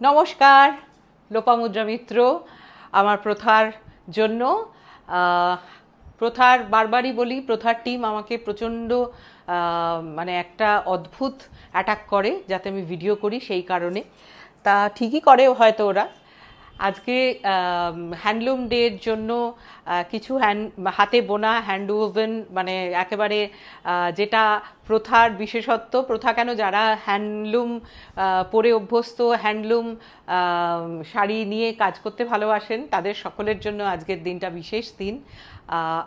নমস্কার, লোপামুদ্রা মিত্র। আমার প্রথার জন্য প্রথার বারবারই বলি, প্রথার টিম আমাকে প্রচণ্ড মানে একটা অদ্ভুত অ্যাটাক করে যাতে আমি ভিডিও করি, সেই কারণে। তা ঠিকই করে হয়তো ওরা। আজকে হ্যান্ডলুম ডের জন্য কিছু হাতে বোনা হ্যান্ডওভেন, মানে একেবারে যেটা প্রথার বিশেষত্ব। প্রথা কেন, যারা হ্যান্ডলুম পরে অভ্যস্ত, হ্যান্ডলুম শাড়ি নিয়ে কাজ করতে ভালোবাসেন, তাদের সকলের জন্য আজকের দিনটা বিশেষ দিন।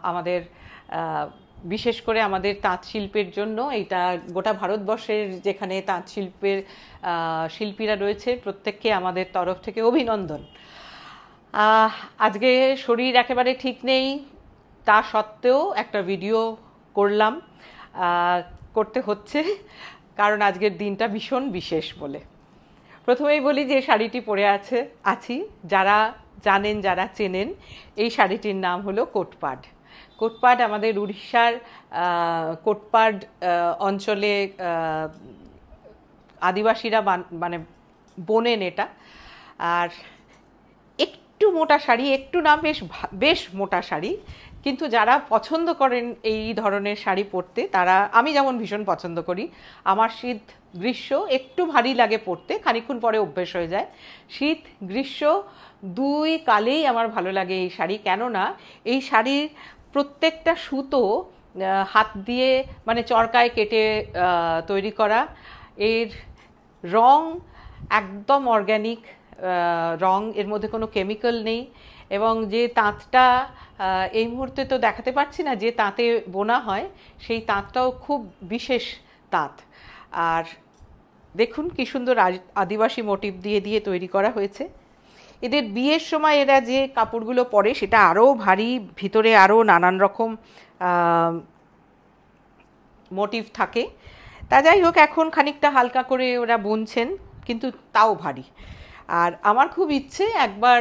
আমাদের বিশেষ করে আমাদের তাঁত শিল্পের জন্য এইটা গোটা ভারতবর্ষের যেখানে তাঁত শিল্পের শিল্পীরা রয়েছে প্রত্যেককে আমাদের তরফ থেকে অভিনন্দন। আজকে শরীর একেবারে ঠিক নেই, তা সত্ত্বেও একটা ভিডিও করলাম, করতে হচ্ছে কারণ আজকের দিনটা ভীষণ বিশেষ বলে। প্রথমেই বলি যে শাড়িটি পরে আছি, যারা জানেন, যারা চেনেন, এই শাড়িটির নাম হলো কোটপাড। কোটপাড আমাদের উড়িষ্যার কোটপাড অঞ্চলে আদিবাসীরা মানে বোনেন এটা। আর একটু মোটা শাড়ি, একটু না, বেশ মোটা শাড়ি, কিন্তু যারা পছন্দ করেন এই ধরনের শাড়ি পরতে, তারা, আমি যেমন ভীষণ পছন্দ করি। আমার শীত গ্রীষ্ম একটু ভারী লাগে পরতে, খানিকক্ষণ পরে অভ্যেস হয়ে যায়। শীত গ্রীষ্ম দুই কালেই আমার ভালো লাগে এই শাড়ি। কেননা এই শাড়ির প্রত্যেকটা সুতো হাত দিয়ে, মানে চরকায় কেটে তৈরি করা। এর রং একদম অর্গ্যানিক রং, এর মধ্যে কোনো কেমিক্যাল নেই। এবং যে তাঁতটা এই মুহূর্তে তো দেখাতে পারছি না, যে তাঁতে বোনা হয় সেই তাঁতটাও খুব বিশেষ তাঁত। আর দেখুন কি সুন্দর আদিবাসী মোটিভ দিয়ে দিয়ে তৈরি করা হয়েছে। এদের বিয়ের সময় এরা যে কাপড়গুলো পরে সেটা আরও ভারী, ভিতরে আরও নানান রকম মোটিভ থাকে। তা যাই হোক, এখন খানিকটা হালকা করে ওরা বুনছেন, কিন্তু তাও ভারী। আর আমার খুব ইচ্ছে একবার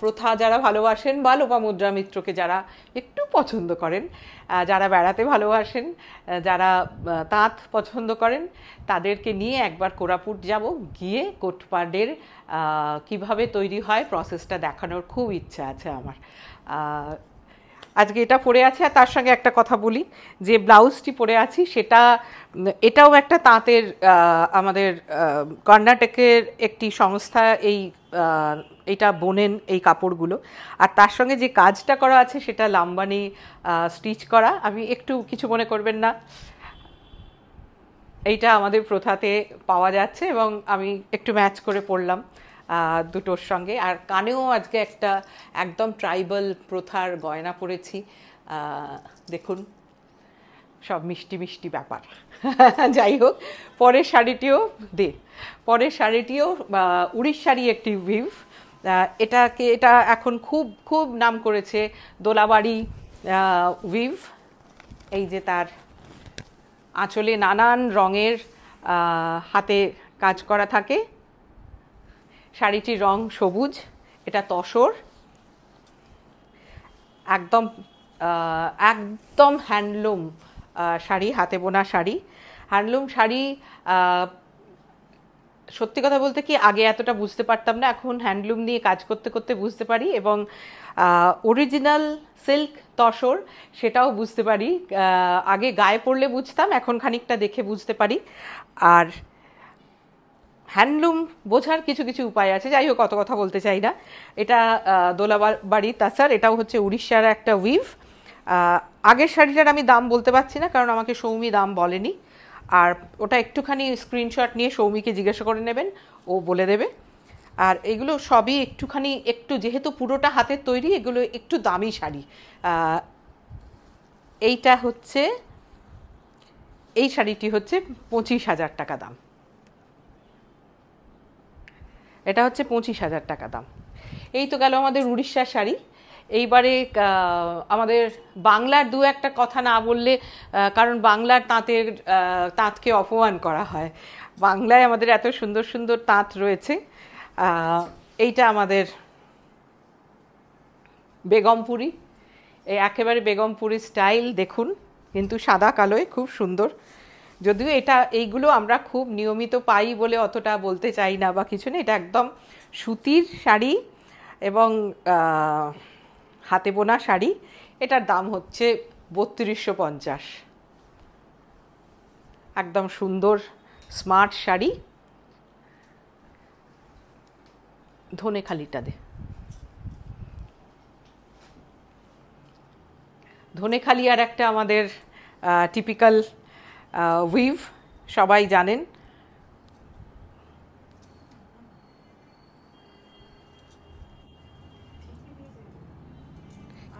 প্রথা যারা ভালোবাসেন বা লোপামুদ্রা মিত্রকে যারা একটু পছন্দ করেন, যারা বেড়াতে ভালোবাসেন, যারা তাঁত পছন্দ করেন, তাদেরকে নিয়ে একবার কোরাপুট যাব, গিয়ে কোটপাডের কিভাবে তৈরি হয় প্রসেসটা দেখানোর খুব ইচ্ছা আছে আমার। আজকে এটা পরে আছে। আর তার সঙ্গে একটা কথা বলি, যে ব্লাউজটি পরে আছি সেটা, এটাও একটা তাঁতের, আমাদের কর্ণাটকের একটি সংস্থা এইটা বোনেন এই কাপড়গুলো। আর তার সঙ্গে যে কাজটা করা আছে সেটা লাম্বানি স্টিচ করা। আমি একটু কিছু মনে করবেন না, এইটা আমাদের প্রথাতে পাওয়া যাচ্ছে এবং আমি একটু ম্যাচ করে পরলাম দুটোর সঙ্গে। আর কানেও আজকে একটা একদম ট্রাইবাল প্রথার গয়না পরেছি। দেখুন, সব মিষ্টি মিষ্টি ব্যাপার। যাই হোক, পরের শাড়িটিও উড়িষ্যারই একটি উইভ। এটা এখন খুব খুব নাম করেছে, দোলাবাড়ি উইভ। এই যে তার আঁচলে নানান রঙের হাতে কাজ করা থাকে। শাড়িটির রং সবুজ, এটা তসর, একদম একদম হ্যান্ডলুম শাড়ি, হাতে বোনা শাড়ি। হ্যান্ডলুম শাড়ি, সত্যি কথা বলতে কি, আগে এতটা বুঝতে পারতাম না, এখন হ্যান্ডলুম নিয়ে কাজ করতে করতে বুঝতে পারি। এবং অরিজিনাল সিল্ক তসর সেটাও বুঝতে পারি। আগে গায়ে পড়লে বুঝতাম, এখন খানিকটা দেখে বুঝতে পারি। আর হ্যান্ডলুম বোঝার কিছু কিছু উপায় আছে। যাই হোক, অত কথা বলতে চাই না। এটা দোলাবাড়ি তাসার, এটাও হচ্ছে উড়িষ্যার একটা উইভ। আগের শাড়িটার আমি দাম বলতে পারছি না, কারণ আমাকে সৌমি দাম বলেনি। আর ওটা একটুখানি স্ক্রিনশট নিয়ে সৌমিকে জিজ্ঞাসা করে নেবেন, ও বলে দেবে। আর এগুলো সবই একটু যেহেতু পুরোটা হাতের তৈরি, এগুলো একটু দামি শাড়ি। এই শাড়িটি হচ্ছে 25,000 টাকা দাম। এটা হচ্ছে 25,000 টাকা দাম। এই তো গেল আমাদের উড়িষ্যার শাড়ি। এইবারে আমাদের বাংলার দু একটা কথা না বললে, কারণ বাংলার তাঁতকে অপমান করা হয়। বাংলায় আমাদের এত সুন্দর সুন্দর তাঁত রয়েছে। এইটা আমাদের বেগমপুরি, এই একেবারে বেগমপুরি স্টাইল, দেখুন, কিন্তু সাদা কালোয় খুব সুন্দর। যদিও এইগুলো আমরা খুব নিয়মিত পাই বলে অতটা বলতে চাই না বা কিছু না, এটা একদম সুতির শাড়ি এবং হাতে বোনা শাড়ি। এটার দাম হচ্ছে 3250। একদম সুন্দর স্মার্ট শাড়ি। ধনেখালিটা দে। ধনেখালি আর একটা আমাদের টিপিক্যাল উইভ, সবাই জানেন।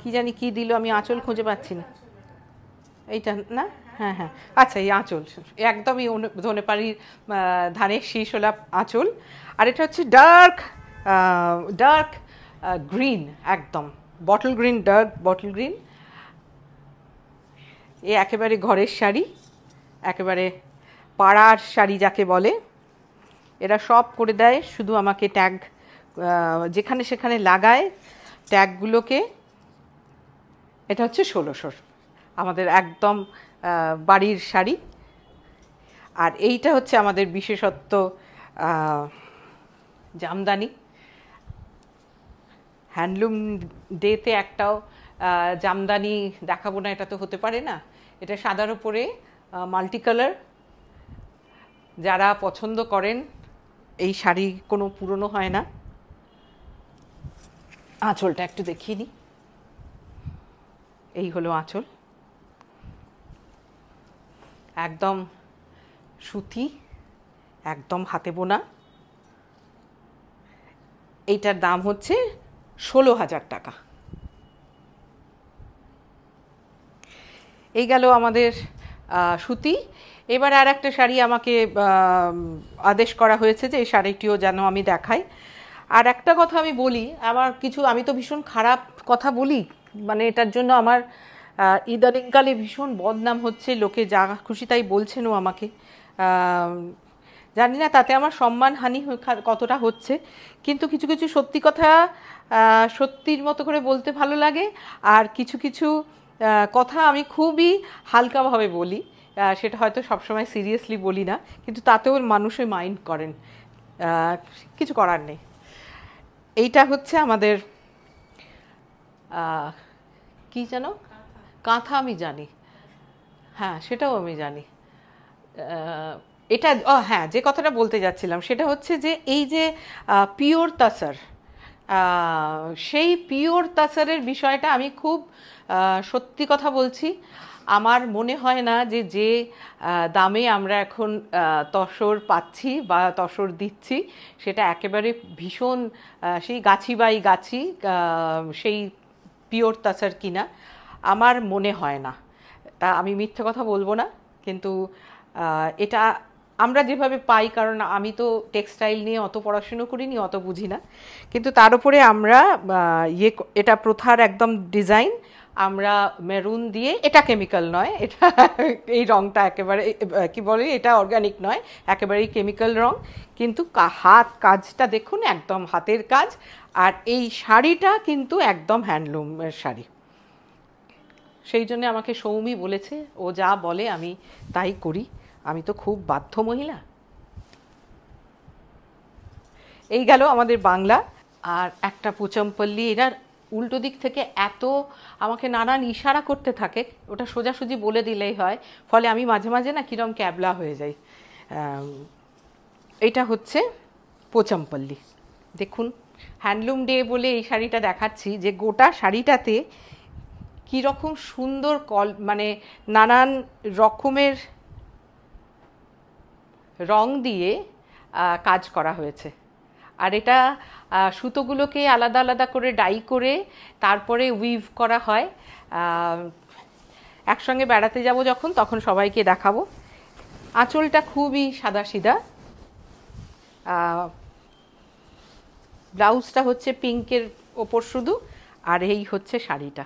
কি জানি কি দিল, আমি আঁচল খুঁজে পাচ্ছি না। এইটা না? হ্যাঁ হ্যাঁ, আচ্ছা এই আঁচল একদমই ধনেপাড়ির ধানের শীষওয়ালা আঁচল। আর এটা হচ্ছে ডার্ক ডার্ক গ্রিন, একদম bottle green, dark bottle green. এ একেবারে ঘরের শাড়ি, একেবারে পাড়ার শাড়ি যাকে বলে। এরা সব করে দেয়, শুধু আমাকে ট্যাগ যেখানে সেখানে লাগায় ট্যাগগুলোকে। এটা হচ্ছে 1600, আমাদের একদম বাড়ির শাড়ি। আর এইটা হচ্ছে আমাদের বিশেষত্ব জামদানি। হ্যান্ডলুম ডেতে একটাও জামদানি দেখাবো না, এটা তো হতে পারে না। এটা সাদার উপরে মাল্টি কালার। যারা পছন্দ করেন এই শাড়ি, কোনো পুরনো হয় না। আঁচলটা একটু দেখিয়ে নিই। এই হলো আঁচল, একদম সুতি, একদম হাতে বোনা। এইটার দাম হচ্ছে 16,000 টাকা। এই গেল আমাদের সুতি। এবার আর একটা শাড়ি আমাকে আদেশ করা হয়েছে যে এই শাড়িটিও যেন আমি দেখাই। আর একটা কথা আমি বলি, আমি তো ভীষণ খারাপ কথা বলি, মানে এটার জন্য আমার ইদানিংকালে ভীষণ বদনাম হচ্ছে, লোকে যা খুশি তাই বলছেনও আমাকে। জানি না তাতে আমার সম্মানহানি কতটা হচ্ছে, কিন্তু কিছু কিছু সত্যি কথা সত্যির মতো করে বলতে ভালো লাগে। আর কিছু কিছু কথা আমি খুবই হালকাভাবে বলি, সেটা হয়তো সবসময় সিরিয়াসলি বলি না, কিন্তু তাতেও মানুষে মাইন্ড করেন, কিছু করার নেই। এইটা হচ্ছে আমাদের কি যেন কাঁথা, আমি জানি, হ্যাঁ সেটাও আমি জানি। এটা হ্যাঁ, যে কথাটা বলতে যাচ্ছিলাম সেটা হচ্ছে যে এই যে পিওর তাসার, সেই পিওর তাসারের বিষয়টা আমি খুব সত্যি কথা বলছি। আমার মনে হয় না যে যে দামে আমরা এখন তসর পাচ্ছি বা তসর দিচ্ছি সেটা একেবারে ভীষণ সেই গাছি বাই গাছি সেই পিওর তাসার কিনা, আমার মনে হয় না। তা আমি মিথ্যে কথা বলবো না, কিন্তু এটা আমরা যেভাবে পাই, কারণ আমি তো টেক্সটাইল নিয়ে অত পড়াশুনো করিনি, অত বুঝি না, কিন্তু তার উপরে আমরা এটা প্রথার একদম ডিজাইন, আমরা মেরুন দিয়ে, এটা কেমিক্যাল নয়, এটা এই রংটা একেবারে কি বলে, এটা অর্গানিক নয়, একেবারেই কেমিক্যাল রং, কিন্তু কাজটা দেখুন, একদম হাতের কাজ। আর এই শাড়িটা কিন্তু একদম হ্যান্ডলুমের শাড়ি। সেই জন্য আমাকে সৌমি বলেছে, ও যা বলে আমি তাই করি, আমি তো খুব বাধ্য মহিলা। এই গেল আমাদের বাংলা। আর একটা পুচমপল্লী, এটার উল্টো দিক থেকে এত আমাকে নানান ইশারা করতে থাকে, ওটা সোজাসুজি বলে দিলেই হয়, ফলে আমি মাঝে মাঝে না কিরম ক্যাবলা হয়ে যাই। এটা হচ্ছে পোচমপল্লী। দেখুন, হ্যান্ডলুম ডে বলে এই শাড়িটা দেখাচ্ছি, যে গোটা শাড়িটাতে কীরকম সুন্দর মানে নানান রকমের রং দিয়ে কাজ করা হয়েছে। আর এটা সুতোগুলোকে আলাদা আলাদা করে ডাই করে তারপরে উইভ করা হয়। একসঙ্গে বেড়াতে যাব যখন, তখন সবাইকে দেখাবো। আঁচলটা খুবই সাদাসিধা, ব্লাউজটা হচ্ছে পিঙ্কের ওপর শুধু, আর এই হচ্ছে শাড়িটা।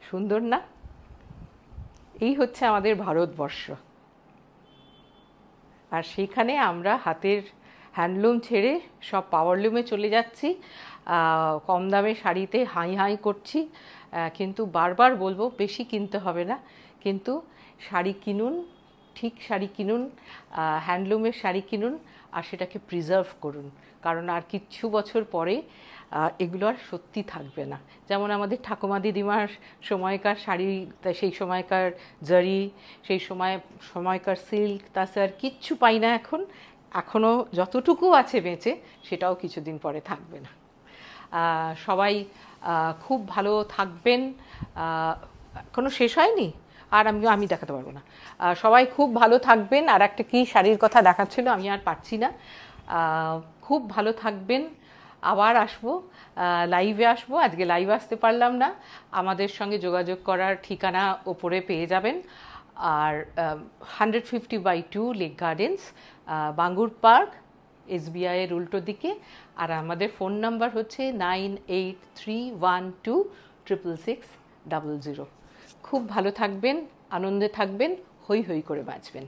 সুন্দর না? এই হচ্ছে আমাদের ভারতবর্ষ। আর সেইখানে আমরা হাতের হ্যান্ডলুম ছেড়ে সব পাওয়ারলুমে চলে যাচ্ছি। কম দামে শাড়িতে হাই হাই করছি, কিন্তু বারবার বলবো বেশি কিনতে হবে না, কিন্তু শাড়ি কিনুন, ঠিক শাড়ি কিনুন, হ্যান্ডলুমের শাড়ি কিনুন, আর সেটাকে প্রিজার্ভ করুন, কারণ আর কিচ্ছু বছর পরে এগুলো আর সত্যি থাকবে না। যেমন আমাদের ঠাকুমা দিদিমার সময়কার শাড়ি, সেই সময়কার জারি, সেই সময়কার সিল্ক, তাছাড়া আর কিচ্ছু পাই না এখন। এখনও যতটুকু আছে বেঁচে, সেটাও কিছুদিন পরে থাকবে না। সবাই খুব ভালো থাকবেন। এখনো শেষ হয়নি, আর আমি দেখাতে পারবো না। সবাই খুব ভালো থাকবেন। আর একটা কি শাড়ির কথা দেখাচ্ছিল, আমি আর পারছি না। খুব ভালো থাকবেন। আবার আসবো, লাইভে আসবো। আজকে লাইভ আসতে পারলাম না। আমাদের সঙ্গে যোগাযোগ করার ঠিকানা ওপরে পেয়ে যাবেন। আর 150/2 lake gardens, Bangur park, SBI এর উল্টো দিকে। আর আমাদের ফোন নাম্বার হচ্ছে 9831266600। খুব ভালো থাকবেন, আনন্দে থাকবেন, হই হই করে বাঁচবেন।